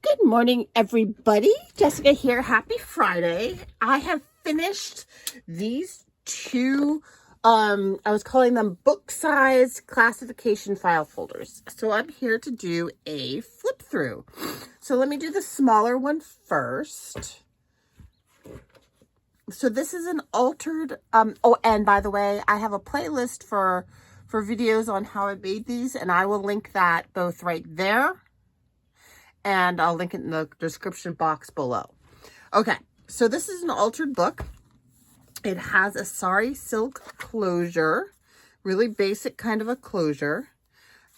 Good morning, everybody. Jessica here. Happy Friday. I have finished these two, I was calling them book size classification file folders. So I'm here to do a flip through. So let me do the smaller one first. So this is an altered, oh, and by the way, I have a playlist for videos on how I made these, and I will link that both right there, and I'll link it in the description box below. Okay, so this is an altered book. It has a sari silk closure, really basic kind of a closure,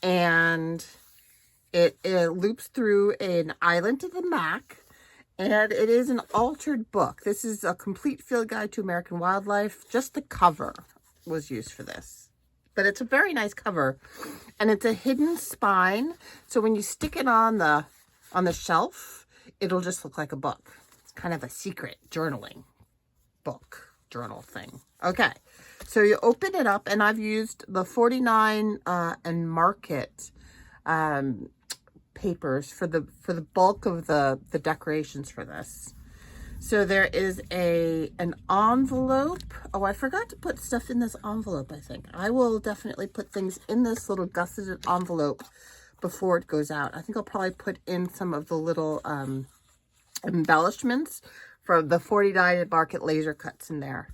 and it loops through an island of the Mac, and it is an altered book. This is a complete field guide to American wildlife. Just the cover was used for this, but it's a very nice cover, and it's a hidden spine. So when you stick it on the shelf, it'll just look like a book. It's kind of a secret journaling book, journal thing. Okay, so you open it up, and I've used the 49 and Market papers for the bulk of the decorations for this. So there is an envelope. Oh, I forgot to put stuff in this envelope, I think. I will definitely put things in this little gusseted envelope before it goes out. I think I'll probably put in some of the little embellishments from the 49 and Market laser cuts in there.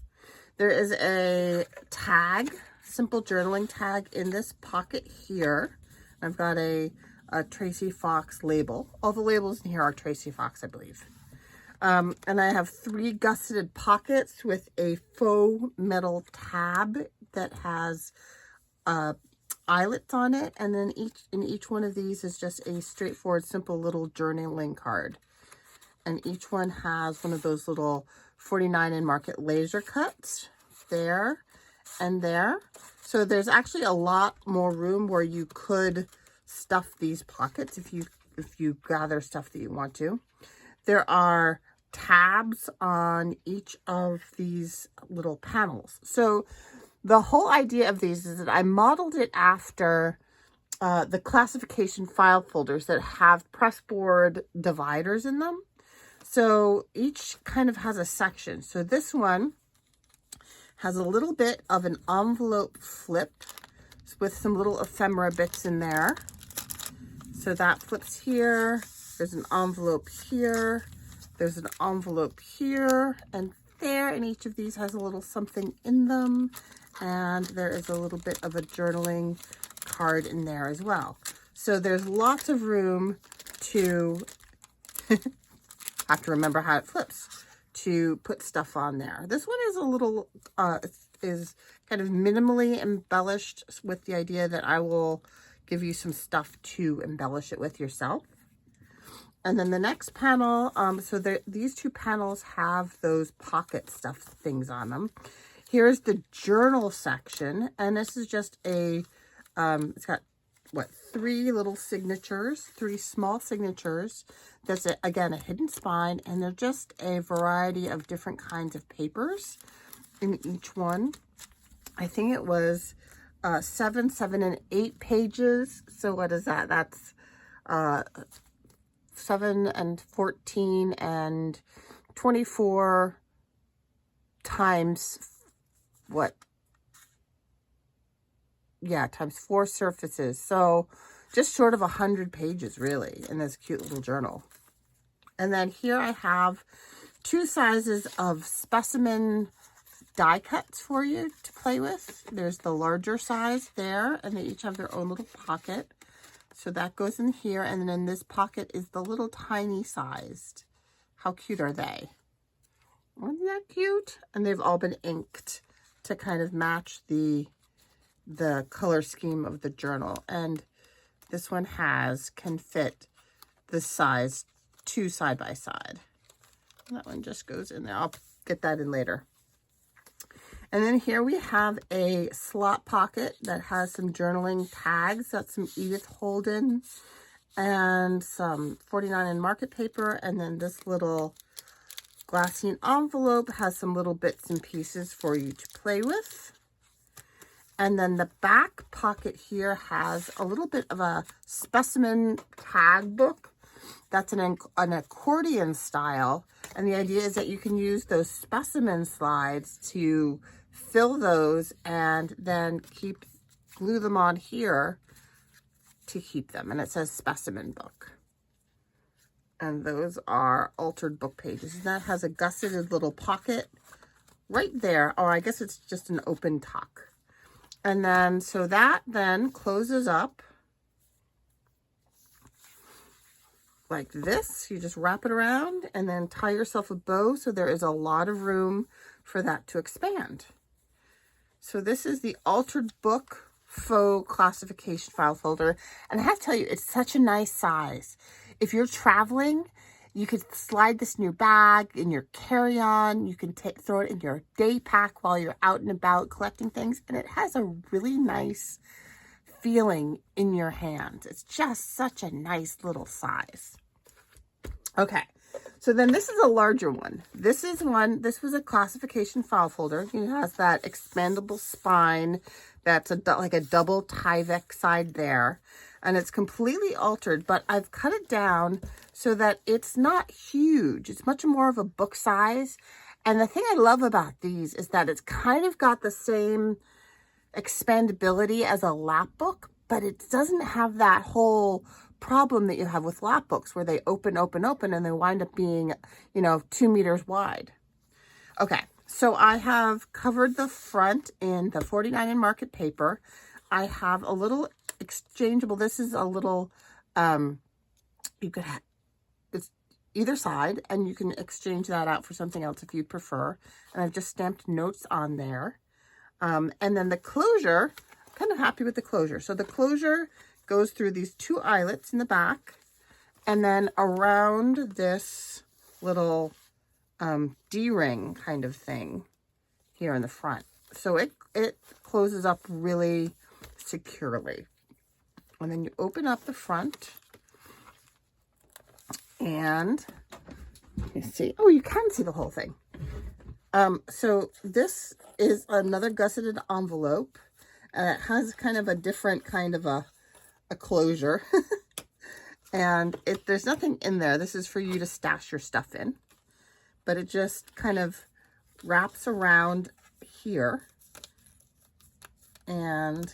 There is a tag, simple journaling tag in this pocket here. I've got a Tracy Fox label. All the labels in here are Tracy Fox, I believe. And I have 3 gusseted pockets with a faux metal tab that has eyelets on it, and then each one of these is just a straightforward, simple little journaling card. And each one has one of those little 49 and Market laser cuts there and there. So there's actually a lot more room where you could stuff these pockets if you gather stuff that you want to. There are tabs on each of these little panels. So the whole idea of these is that I modeled it after the classification file folders that have pressboard dividers in them. So each kind of has a section. So this one has a little bit of an envelope flip with some little ephemera bits in there. So that flips here. There's an envelope here. There's an envelope here and there. And each of these has a little something in them. And there is a little bit of a journaling card in there as well. So there's lots of room to have to remember how it flips to put stuff on there. This one is a little is kind of minimally embellished with the idea that I will give you some stuff to embellish it with yourself. And then the next panel, so these 2 panels have those pocket stuff things on them. Here's the journal section, and this is just a, it's got, what, 3 little signatures, 3 small signatures. That's, again, a hidden spine, and they're just a variety of different kinds of papers in each one. I think it was 7, and 8 pages. So what is that? That's 7 and 14 and 24 times what? Yeah, times 4 surfaces. So just short of 100 pages really in this cute little journal. And then here I have 2 sizes of specimen die cuts for you to play with. There's the larger size there, and they each have their own little pocket. So that goes in here, and then in this pocket is the little tiny sized. How cute are they? Isn't that cute? And they've all been inked to kind of match the color scheme of the journal. And this one can fit the size 2 side by side. That one just goes in there. I'll get that in later. And then here we have a slot pocket that has some journaling tags. That's some Edith Holden and some 49 and Market paper. And then this little glassine envelope has some little bits and pieces for you to play with. And then the back pocket here has a little bit of a specimen tag book. that's an accordion style. And the idea is that you can use those specimen slides to fill those and then glue them on here to keep them. And it says specimen book. And those are altered book pages. And that has a gusseted little pocket right there. Or I guess it's just an open tuck. And then, so that then closes up like this. You just wrap it around and then tie yourself a bow, so there is a lot of room for that to expand. So this is the Altered Book Faux Classification File Folder. And I have to tell you, it's such a nice size. If you're traveling, you could slide this in your bag, in your carry-on. You can throw it in your day pack while you're out and about collecting things. And it has a really nice feeling in your hand. It's just such a nice little size. Okay, so then this is a larger one. This was a classification file folder. It has that expandable spine that's like a double Tyvek side there. And it's completely altered, but I've cut it down so that it's not huge. It's much more of a book size. And the thing I love about these is that it's kind of got the same expandability as a lap book, but it doesn't have that whole problem that you have with lap books where they open, and they wind up being, 2 meters wide. Okay, so I have covered the front in the 49 in market paper. I have a little exchangeable. This is a little, it's either side, and you can exchange that out for something else if you prefer. And I've just stamped notes on there. And then the closure, I'm kind of happy with the closure. So the closure goes through these 2 eyelets in the back, and then around this little D-ring kind of thing here in the front. So it closes up really securely. And then you open up the front, and you see, oh, you can see the whole thing. So this is another gusseted envelope. It has kind of a different kind of a closure. And there's nothing in there. This is for you to stash your stuff in. But it just kind of wraps around here. And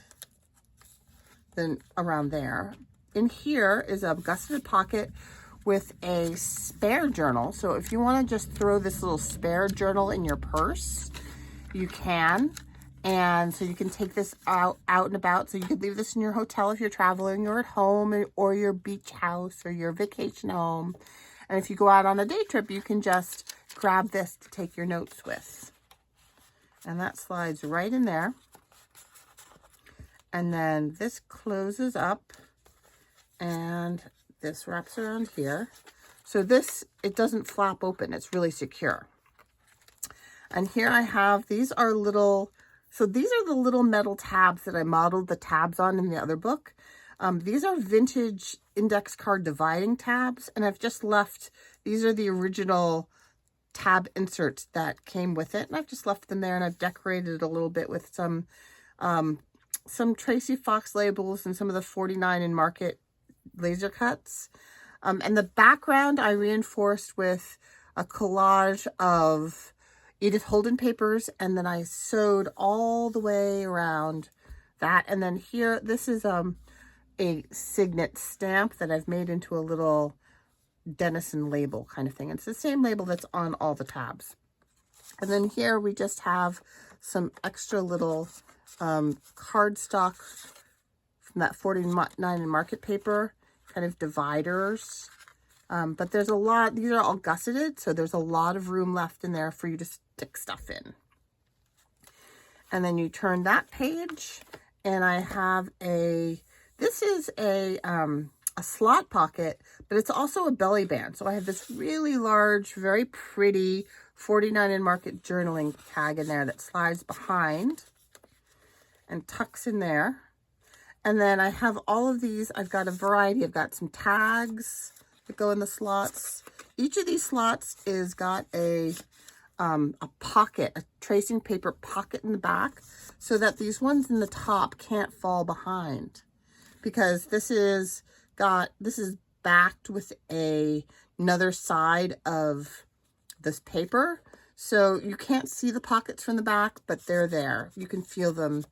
then around there. In here is a gusseted pocket with a spare journal. So if you want to just throw this little spare journal in your purse, you can. And so you can take this out and about. So you could leave this in your hotel if you're traveling, or at home, or your beach house, or your vacation home. And if you go out on a day trip, you can just grab this to take your notes with. And that slides right in there. And then this closes up, and this wraps around here. So this, it doesn't flap open. It's really secure. And here I have, these are little, so these are the little metal tabs that I modeled the tabs on in the other book. These are vintage index card dividing tabs, and I've just left, these are the original tab inserts that came with it, and I've just left them there, and I've decorated it a little bit with some Tracy Fox labels and some of the 49 in market laser cuts. And the background I reinforced with a collage of Edith Holden papers, and then I sewed all the way around that. And then here, this is a signet stamp that I've made into a little Denison label kind of thing. It's the same label that's on all the tabs. And then here we just have some extra little cardstock from that 49 in market paper, kind of dividers. But there's a lot, these are all gusseted, so there's a lot of room left in there for you to stick stuff in. And then you turn that page, and I have this is a slot pocket, but it's also a belly band. So I have this really large, very pretty 49 in market journaling tag in there that slides behind and tucks in there. And then I have all of these. I've got a variety. I've got some tags that go in the slots. Each of these slots is got a pocket, a tracing paper pocket in the back, so that these ones in the top can't fall behind, because this is backed with another side of this paper. So you can't see the pockets from the back, but they're there. You can feel them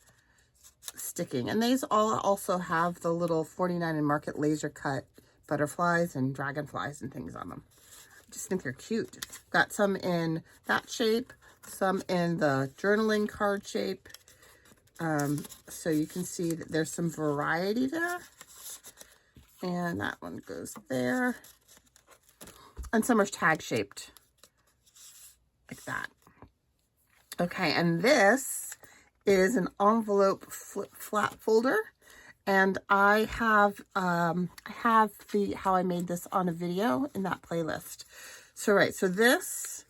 sticking. And these all also have the little 49 and Market laser cut butterflies and dragonflies and things on them. I just think they're cute. Got some in that shape, some in the journaling card shape. So you can see that there's some variety there. And that one goes there. And some are tag shaped like that. Okay, and this is an envelope flat folder. And I have the how I made this on a video in that playlist. So right, so this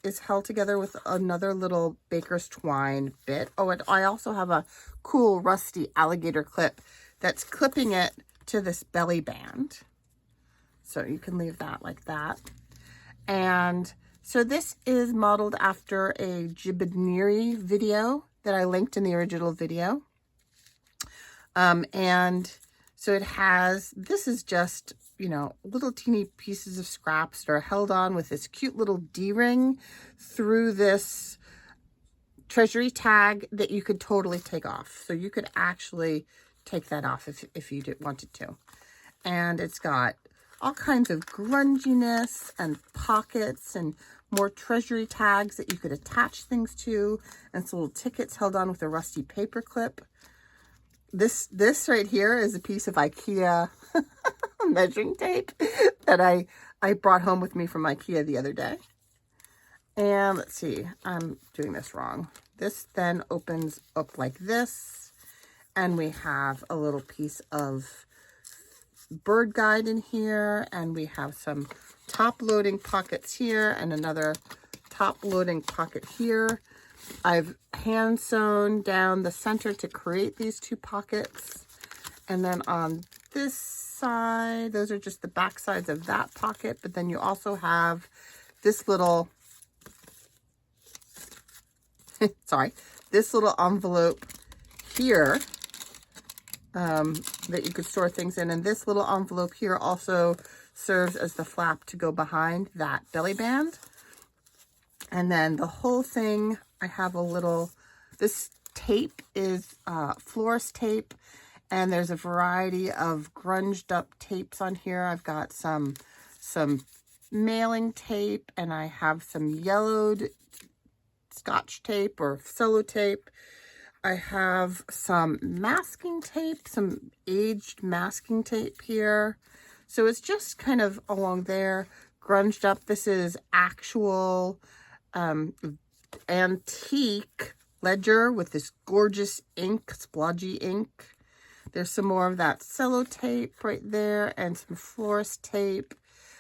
is held together with another little baker's twine bit. Oh, and I also have a cool rusty alligator clip that's clipping it to this belly band. So you can leave that like that. And so this is modeled after a Jibiniri video that I linked in the original video. And so it has, this is just, you know, little teeny pieces of scraps that are held on with this cute little D-ring through this treasury tag that you could totally take off. So you could actually take that off if you wanted to. And it's got all kinds of grunginess and pockets and more treasury tags that you could attach things to, and some little tickets held on with a rusty paper clip. This right here is a piece of IKEA measuring tape that I brought home with me from IKEA the other day. And let's see, I'm doing this wrong. This then opens up like this, and we have a little piece of bird guide in here, and we have some top loading pockets here and another top loading pocket here. I've hand sewn down the center to create these two pockets, and then on this side, those are just the back sides of that pocket, but then you also have this little this little envelope here that you could store things in. And this little envelope here also serves as the flap to go behind that belly band. And then the whole thing, I have a little, this tape is florist tape, and there's a variety of grunged up tapes on here. I've got some mailing tape, and I have some yellowed Scotch tape or sellotape. I have some masking tape, some aged masking tape here. So it's just kind of along there, grunged up. This is actual antique ledger with this gorgeous ink, splodgy ink. There's some more of that sellotape right there and some florist tape.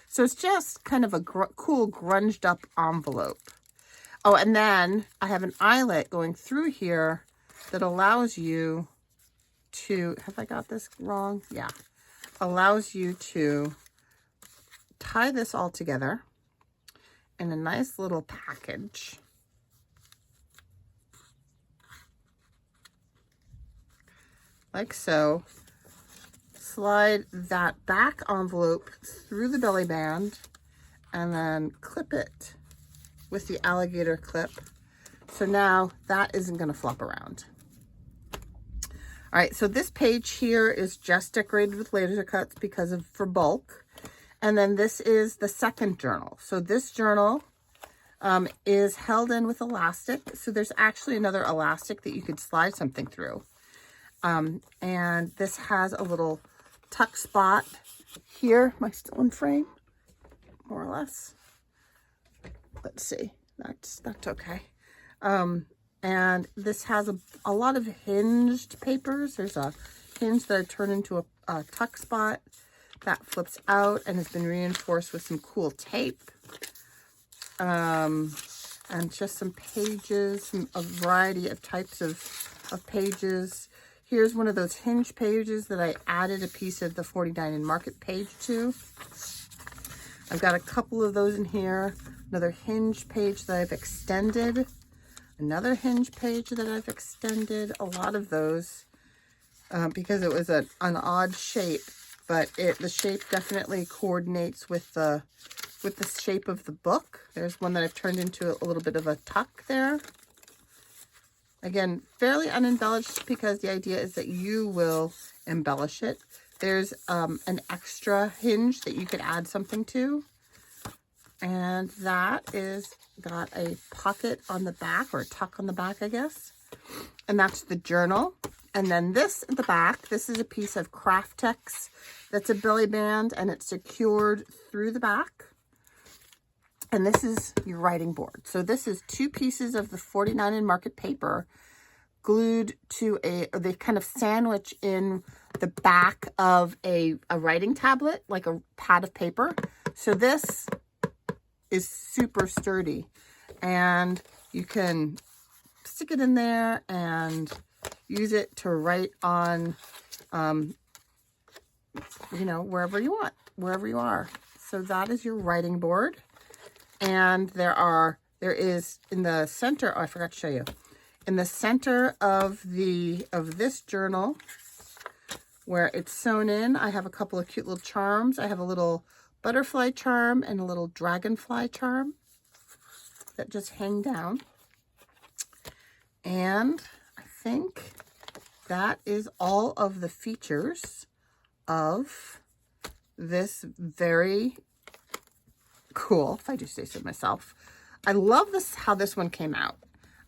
So it's just kind of a cool grunged up envelope. Oh, and then I have an eyelet going through here that allows you to, have I got this wrong? Yeah. Allows you to tie this all together in a nice little package. Like so. Slide that back envelope through the belly band and then clip it with the alligator clip. So now that isn't going to flop around. All right, so this page here is just decorated with laser cuts because of for bulk. And then this is the second journal. So this journal is held in with elastic. So there's actually another elastic that you could slide something through. And this has a little tuck spot here. Am I still in frame? More or less. Let's see. That's okay. And this has a lot of hinged papers. There's a hinge that I turn into a tuck spot that flips out and has been reinforced with some cool tape. And just some pages, a variety of types of pages. Here's one of those hinge pages that I added a piece of the 49 and Market page to. I've got a couple of those in here. Another hinge page that I've extended. Another hinge page that I've extended. A lot of those because it was an odd shape but the shape definitely coordinates with the shape of the book. There's one that I've turned into a little bit of a tuck there. Again, fairly unembellished because the idea is that you will embellish it. There's an extra hinge that you could add something to. And that is got a pocket on the back, or a tuck on the back, I guess. And that's the journal. And then this at the back, this is a piece of Craftex that's a belly band, and it's secured through the back. And this is your writing board. So this is 2 pieces of the 49 in Market paper glued to they kind of sandwich in the back of a writing tablet, like a pad of paper. So this is super sturdy, and you can stick it in there and use it to write on, you know, wherever you want, wherever you are. So that is your writing board. And there is in the center, oh, I forgot to show you, in the center of this journal where it's sewn in, I have a couple of cute little charms. I have a little butterfly charm and a little dragonfly charm that just hang down. And I think that is all of the features of this very cool, if I do say so myself. I love how this one came out.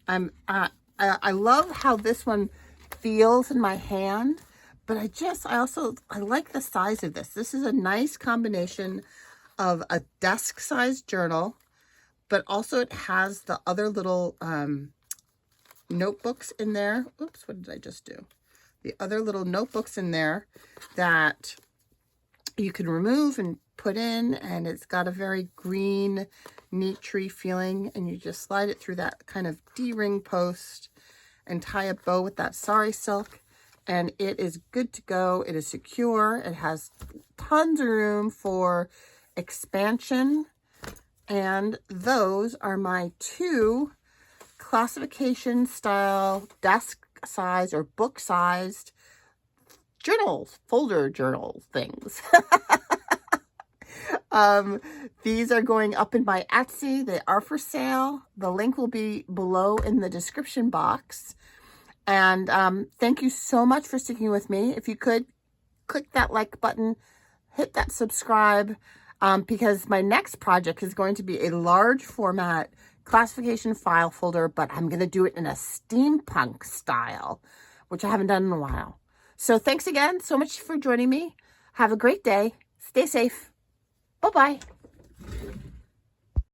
I love how this one feels in my hand, but I like the size of this. This is a nice combination of a desk-sized journal, but also it has the other little notebooks in there. Oops, what did I just do? The other little notebooks in there that you can remove and put in, and it's got a very green, neat tree feeling, and you just slide it through that kind of D-ring post and tie a bow with that sari silk, and it is good to go. It is secure. It has tons of room for expansion, and those are my 2 classification style desk size or book sized journals, folder journal things. These are going up in my Etsy. They are for sale. The link will be below in the description box. And thank you so much for sticking with me. If you could, click that like button, hit that subscribe, because my next project is going to be a large format classification file folder, but I'm going to do it in a steampunk style, which I haven't done in a while. So thanks again so much for joining me. Have a great day. Stay safe. Bye-bye.